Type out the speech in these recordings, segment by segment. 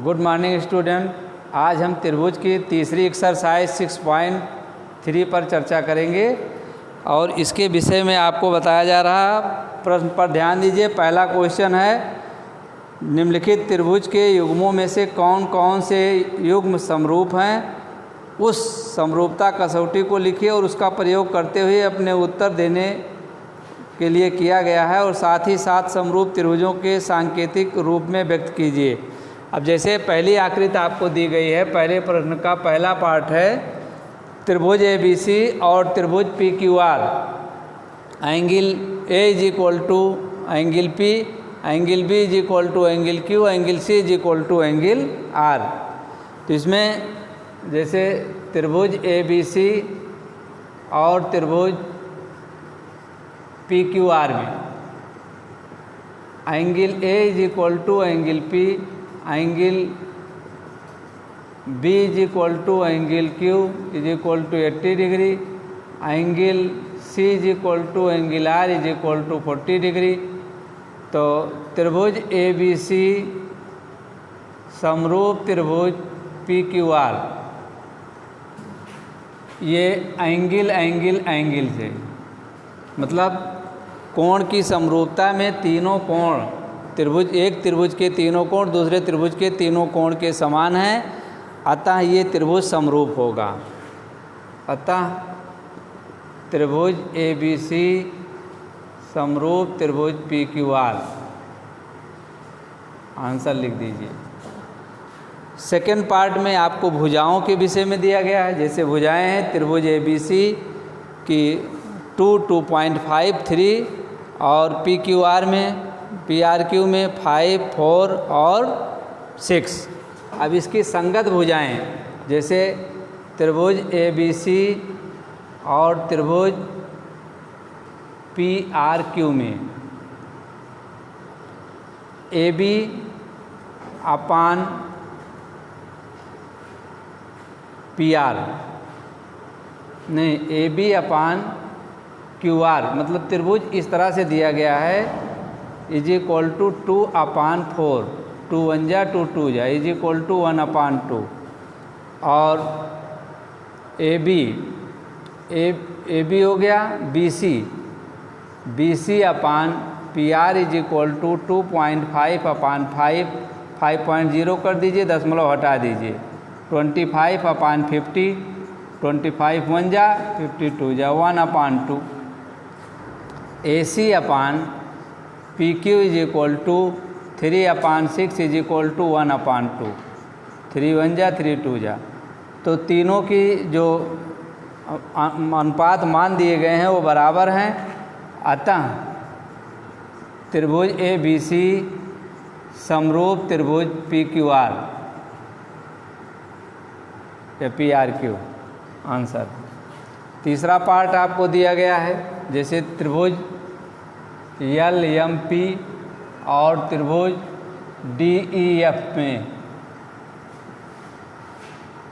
Good morning student. आज हम त्रिभुज की तीसरी एक्सरसाइज 6.3 पर चर्चा करेंगे और इसके विषय में आपको बताया जा रहा प्रश्न पर ध्यान दीजिए। पहला क्वेश्चन है, निम्नलिखित त्रिभुज के युग्मों में से कौन कौन से युग्म समरूप हैं, उस समरूपता कसौटी को लिखिए और उसका प्रयोग करते हुए अपने उत्तर देने के लिए किया गया है और साथ ही साथ समरूप त्रिभुजों के सांकेतिक रूप में व्यक्त कीजिए। अब जैसे पहली आकृति आपको दी गई है, पहले प्रश्न का पहला पार्ट है त्रिभुज ABC और त्रिभुज PQR, angle A is equal to angle P, angle B is equal to angle Q, angle C is equal to angle R। तो इसमें जैसे त्रिभुज ABC और त्रिभुज PQR में angle A is equal to angle P, angle B is equal to angle Q is equal to 80 degree, angle C is equal to angle R is equal to 40 degree. तो त्रिभुज ABC समरूप त्रिभुज PQR, ये angle angle angle से मतलब कोण की समरूपता में तीनों कोण, त्रिभुज एक त्रिभुज के तीनों कोण दूसरे त्रिभुज के तीनों कोण के समान हैं, अतः ये त्रिभुज समरूप होगा। अतः त्रिभुज ABC समरूप त्रिभुज PQR, आंसर लिख दीजिए। सेकेंड पार्ट में आपको भुजाओं के विषय में दिया गया है। जैसे भुजाएं हैं त्रिभुज ABC की 2, 2.5, 3 और PQR में PRQ में 5, 4 और 6। अब इसकी संगत भुजाएं जैसे त्रिभुज ABC और त्रिभुज PRQ में AB अपान PR नहीं, AB अपान QR, मतलब त्रिभुज इस तरह से दिया गया है इज इक्वल टू 2/4, 2 1 जा 2 2 जा इज इक्वल टू 1/2। और AB हो गया BC upon PR is equal to 2.5/5, 5.0 कर दीजिए, दशमलव हटा दीजिए, 25/50, 25 1 जा 52 जा 1/2। AC upon PQ is equal to 3/6 is equal to 1/2, 3 1 जा 3 2 जा। तो तीनों की जो अनुपात मान दिए गए हैं वो बराबर हैं, अतः त्रिभुज ABC समरूप त्रिभुज PQR या PRQ, आंसर। तीसरा पार्ट आपको दिया गया है, जैसे त्रिभुज LMP और त्रिभुज DEF में।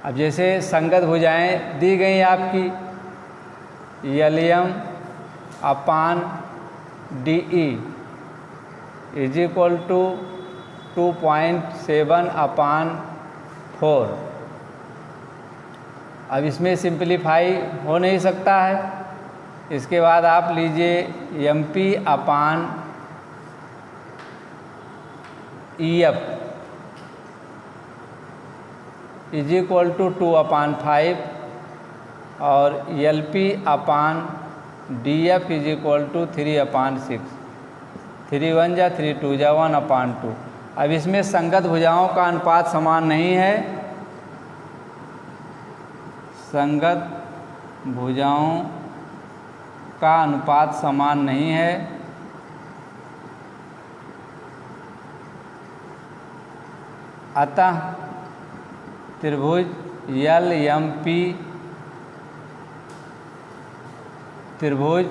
अब जैसे संगत भुजाएं दी गई आपकी LM upon DE is equal to 2.7/4। अब इसमें सिंप्लीफाई हो नहीं सकता है, इसके बाद आप लीजिए MP upon EF is equal to 2/5 और LP upon DF is equal to 3/6, 3 1 जा 3 2 जा 1/2। अब इसमें संगत भुजाओं का अनुपात समान नहीं है, संगत भुजाओं का अनुपात समान नहीं है, अतः त्रिभुज LMP त्रिभुज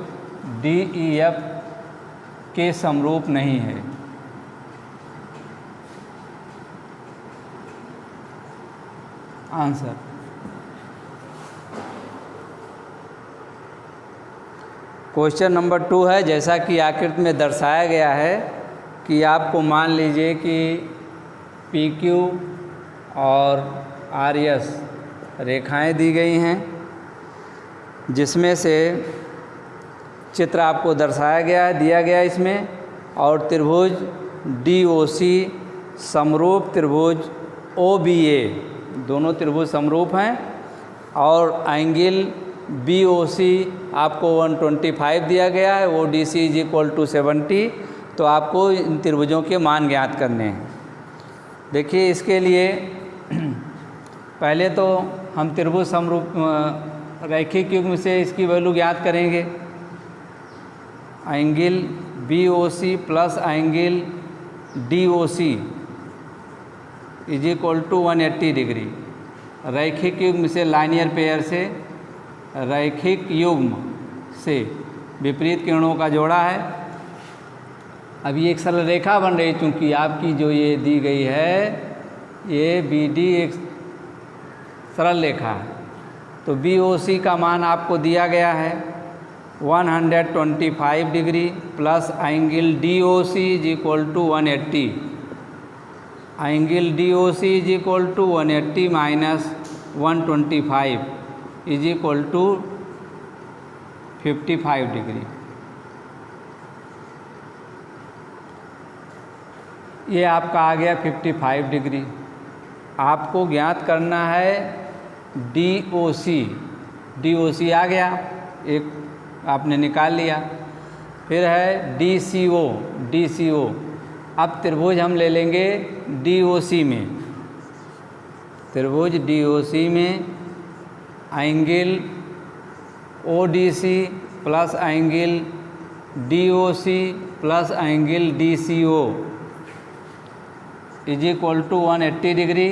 DEF के समरूप नहीं है। आंसर। क्वेश्चन नंबर 2 है, जैसा कि आकृति में दर्शाया गया है कि आपको मान लीजिए कि PQ और आर एस रेखाएं दी गई हैं, जिसमें से चित्र आपको दर्शाया गया है, दिया गया है इसमें। और त्रिभुज DOC समरूप त्रिभुज OBA, दोनों त्रिभुज समरूप हैं। और एंगल BOC आपको 125 दिया गया है, ODC = 70। तो आपको इन त्रिभुजों के मान ज्ञात करने हैं। देखिए, इसके लिए पहले तो हम त्रिभुज समरूप रैखिक युग्म से इसकी वैल्यू ज्ञात करेंगे। Angle BOC plus angle DOC = 180 degree. रैखिक युग्म से, लाइनियर पेयर से, रैखिक युग्म से विपरीत किरणों का जोड़ा है। अब ये एक सरल रेखा बन रही है, चूँकि आपकी जो ये दी गई है ये BD एक सरल रेखा है। तो BOC का मान आपको दिया गया है 125 degree plus angle DOC = 180। Angle DOC = 180 minus 125 = 55 degree. ये आपका आ गया 55 डिग्री। आपको ज्ञात करना है DOC। DOC आ गया, एक आपने निकाल लिया। फिर है DCO। अब त्रिभुज हम ले लेंगे DOC में। त्रिभुज DOC में angle ODC plus angle DOC plus angle DCO = 180 degree.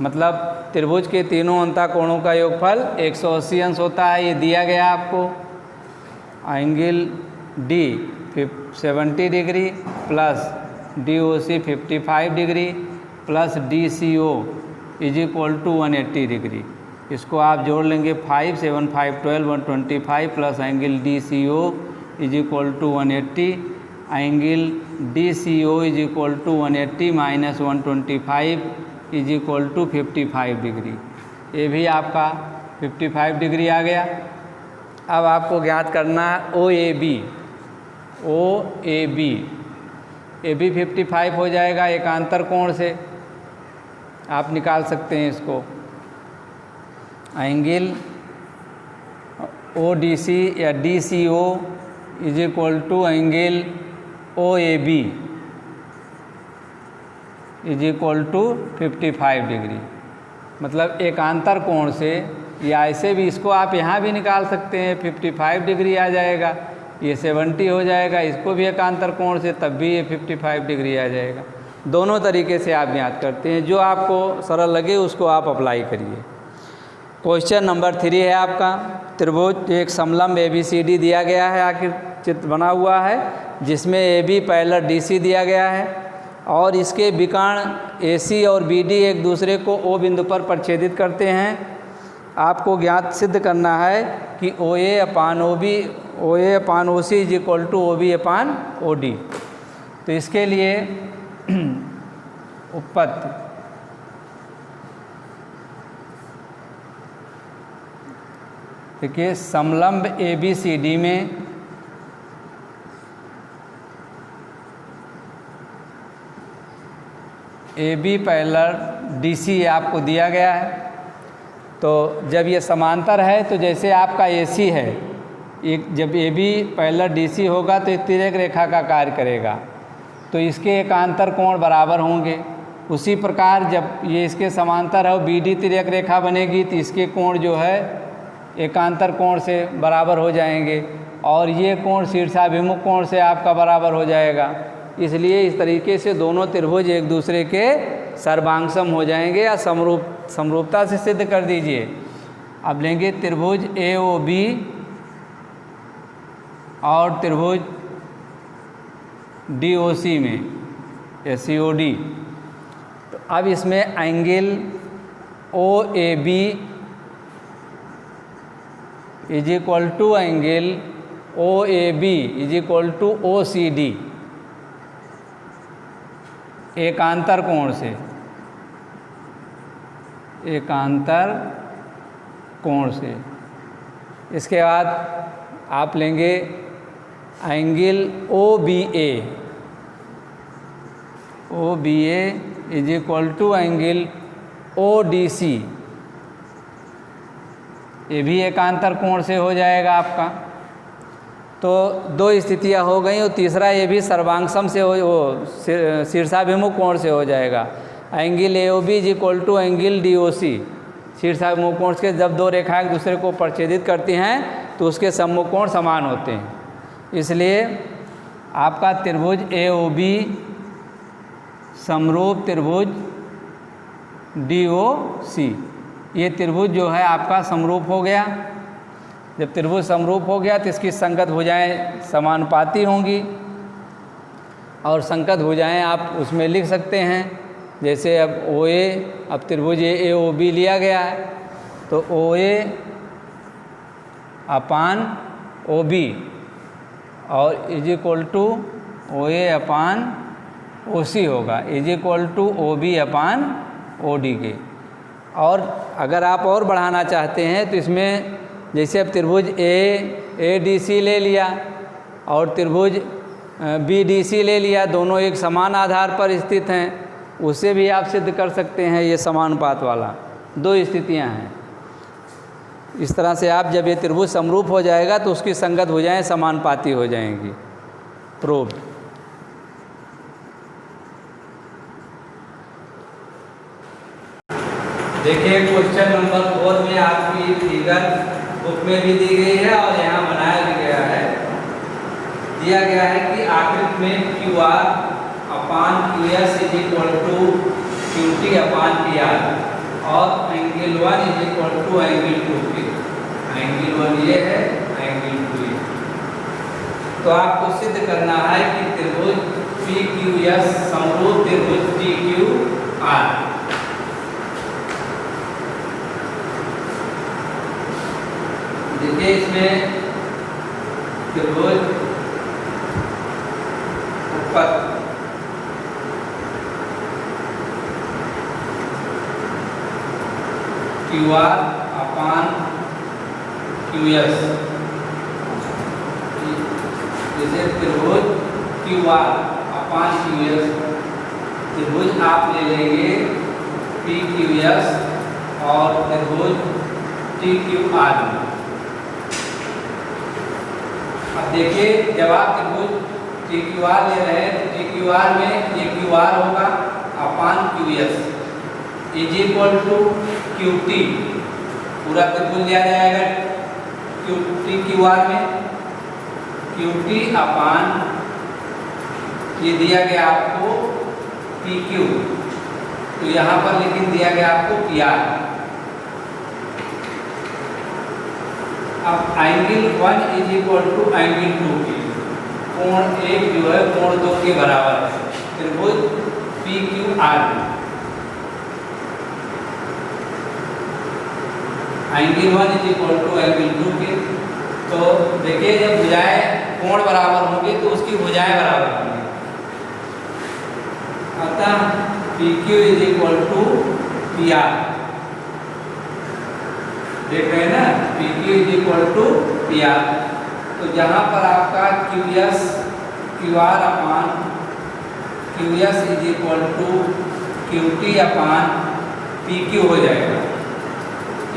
मतलब त्रिभुज के तीनों अंतःकोणों का योगफल 180 अंश होता है। ये दिया गया आपको। Angle D 70 degree plus DOC 55 degree plus DCO = 180 degree. इसको आप जोड़ लेंगे 5, 7, 5, 12, 125 plus angle DCO = 180। Angle DCO = 180 minus 125 = 55 degree. ये भी आपका 55 डिग्री आ गया। अब आपको ज्ञात करना है OAB। ये भी 55 हो जाएगा एकांतर कोण से, आप निकाल सकते हैं इसको। एंगल ODC या DCO = एंगल OAB = 55 डिग्री। मतलब एकांतर कोण से, या ऐसे भी इसको आप यहाँ भी निकाल सकते हैं, 55 डिग्री आ जाएगा। ये 70 हो जाएगा, इसको भी एकांतर कोण से, तब भी ये 55 डिग्री आ जाएगा। दोनों तरीके से आप ज्ञात करते हैं, जो आपको सरल लगे उसको आप अप्लाई करिए। क्वेश्चन नंबर 3 है आपका। त्रिभुज एक समलंब ABCD दिया गया है, आखिर चित्र बना हुआ है, जिसमें AB पैरेलल DC दिया गया है और इसके विकर्ण AC और BD एक दूसरे को O बिंदु पर प्रच्छेदित करते हैं। आपको ज्ञात सिद्ध करना है कि OA/OC = OB/OD। तो इसके लिए उत्पत्ति, देखिए समलंब ABCD में AB पैरेलल DC आपको दिया गया है। तो जब ये समांतर है, तो जैसे आपका AC है, एक जब AB पैरेलल DC होगा तो एक तिर्यक रेखा का कार्य करेगा, तो इसके एकांतर कोण बराबर होंगे। उसी प्रकार जब ये इसके समांतर है और BD तिर्यक रेखा बनेगी, तो इसके कोण जो है एकांतर कोण से बराबर हो जाएंगे और ये कोण शीर्षाभिमुख कोण से आपका बराबर हो जाएगा। इसलिए इस तरीके से दोनों त्रिभुज एक दूसरे के सर्वांगसम हो जाएंगे, या समरूपता से सिद्ध कर दीजिए। अब लेंगे त्रिभुज AOB और त्रिभुज DOC में COD। तो अब इसमें angle OAB = angle OAB = OCD एकांतर कोण से। एकांतर कोण से। इसके बाद आप लेंगे angle OBA। OBA is equal to angle ODC। ये भी एकांतर कोण से हो जाएगा आपका। तो दो स्थितियां हो गई और तीसरा ये भी सर्वांगसम से वो शीर्षाभिमुख कोण से हो जाएगा। Angle AOB is equal to angle DOC। शीर्षाभिमुख कोण के जब दो रेखाएं एक दूसरे को प्रच्छेदित करती हैं तो उसके सम्मुख कोण समान होते हैं। इसलिए आपका त्रिभुज AOB समरूप त्रिभुज DOC, ये त्रिभुज जो है आपका समरूप हो गया। जब त्रिभुज समरूप हो गया तो इसकी संगत भुजाएं समानुपाती होंगी और संगत भुजाएं आप उसमें लिख सकते हैं। जैसे अब OA, अब त्रिभुज AOB लिया गया है तो OA अपान OB और is equal to OA upon OC होगा, is equal to OB upon OD के। और अगर आप और बढ़ाना चाहते हैं तो इसमें जैसे अब त्रिभुज ADC ले लिया और त्रिभुज BDC ले लिया, दोनों एक समान आधार पर स्थित हैं, उससे भी आप सिद्ध कर सकते हैं। ये समानुपात वाला दो स्थितियां हैं। इस तरह से आप जब ये त्रिभुज समरूप हो जाएगा तो उसकी संगत भुजाएं समानुपाती हो जाएंगी। प्रूव। देखिए क्वेश्चन नंबर 4 में आपकी फिगर बुक में भी दी गई है और यहाँ बनाया भी गया है। दिया गया है कि आकृति में QR upon QS is equal to QT upon PR और angle 1 is equal to angle 2 के। एंगल 1 ये है, एंगल 2 ये। तो आपको सिद्ध करना है कि त्रिभुज PQS समरूप त्रिभुज TQR। देखिए इसमें त्रिभुज ऊपर QR अपान QS, जैसे त्रिभुज QR अपान QS, त्रिभुज आप ले लेंगे PQS और त्रिभुज TQR। अब देखिए जब आप त्रिभुज TQR ले रहे हैं तो TQR में ये QR होगा upon QS is equal to QT। पूरा त्रिभुज लिया जाएगा TQR में, QT अपान ये दिया गया आपको PQ, तो यहाँ पर लेकिन दिया गया आपको PR। अब angle 1 is equal to angle 2 के, कोण 1 जो है कोण 2 के बराबर है त्रिभुज PQR में। Angle 1 is equal to angle 2 के। तो देखिए जब भुजाएं कोण बराबर होंगी तो उसकी भुजाएं बराबर होंगी। अतः PQ is equal to PR। देख रहे हैं ना, PQ is equal to PR। तो जहाँ पर आपका QR upon QS is equal to QT upon PQ हो जाएगा।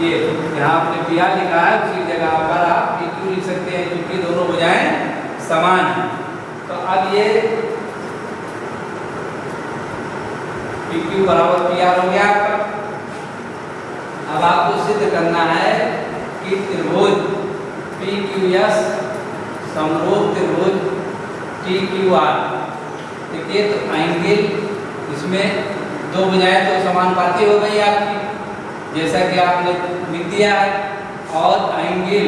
ये यहाँ आपने PR लिखा है उसी जगह पर आप PQ लिख सकते हैं क्योंकि दोनों भुजाएं समान हैं। तो अब ये PQ बराबर PR हो गया आपका। अब आपको सिद्ध करना है कि त्रिभुज PQS समरूप त्रिभुज TQR। देखिए तो एंगल इसमें दो भुजाएं तो समानुपाती हो गई आपकी जैसा कि आपने लिख दिया है, और angle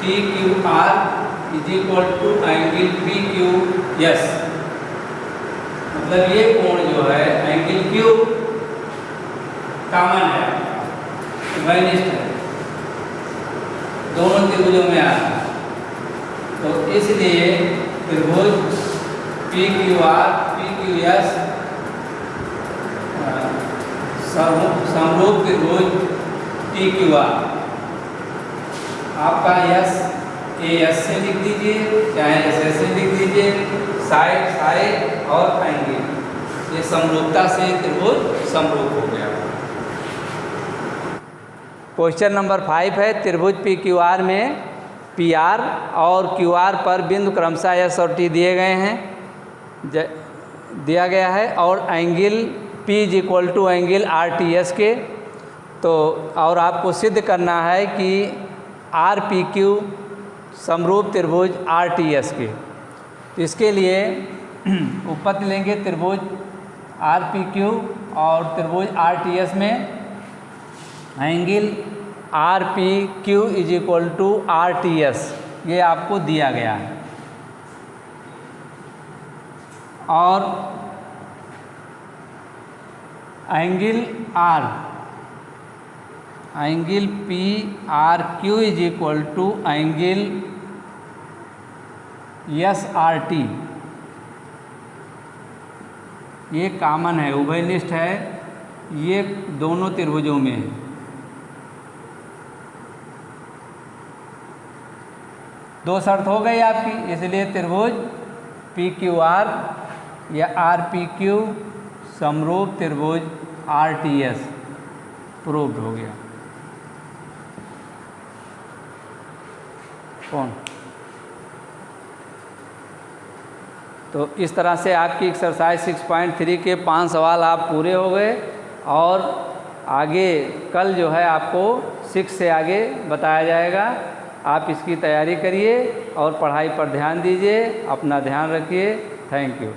TQR is equal to angle PQS। मतलब ये कोण जो है एंगल Q कॉमन है, वैनिष्ठ है, दोनों त्रिभुजों में आता है। तो इसलिए त्रिभुज PQR PQS समरूप त्रिभुज पी क्यू आर, आपका यस ए एस से लिख दीजिए, चाहे एस एस से लिख दीजिए, साइड साइड और एंगल, ये समरूपता से त्रिभुज समरूप हो गया। क्वेश्चन नंबर 5 है, त्रिभुज पी क्यू आर में पी आर और क्यू आर पर बिंदु क्रमशः एस और टी दिए गए हैं, दिया गया है, और angle P is equal to angle R T S के। तो और आपको सिद्ध करना है कि आर पी क्यू समरूप त्रिभुज आर टी एस के। तो इसके लिए उपपत्ति लेंगे त्रिभुज आर पी क्यू और त्रिभुज आर टी एस में angle R P Q is equal to R T S, ये आपको दिया गया है। और angle P R Q is equal to angle S R T, ये कॉमन है, उभयनिष्ठ है, ये दोनों त्रिभुजों में है। दो शर्त हो गई आपकी, इसलिए त्रिभुज पी क्यू आर या आर पी क्यू समरूप त्रिभुज आर टी एस प्रूव्ड हो गया। कौन? तो इस तरह से आपकी एक्सरसाइज 6.3 के 5 सवाल आप पूरे हो गए, और आगे कल जो है आपको 6 से आगे बताया जाएगा। आप इसकी तैयारी करिए और पढ़ाई पर ध्यान दीजिए, अपना ध्यान रखिए। Thank you.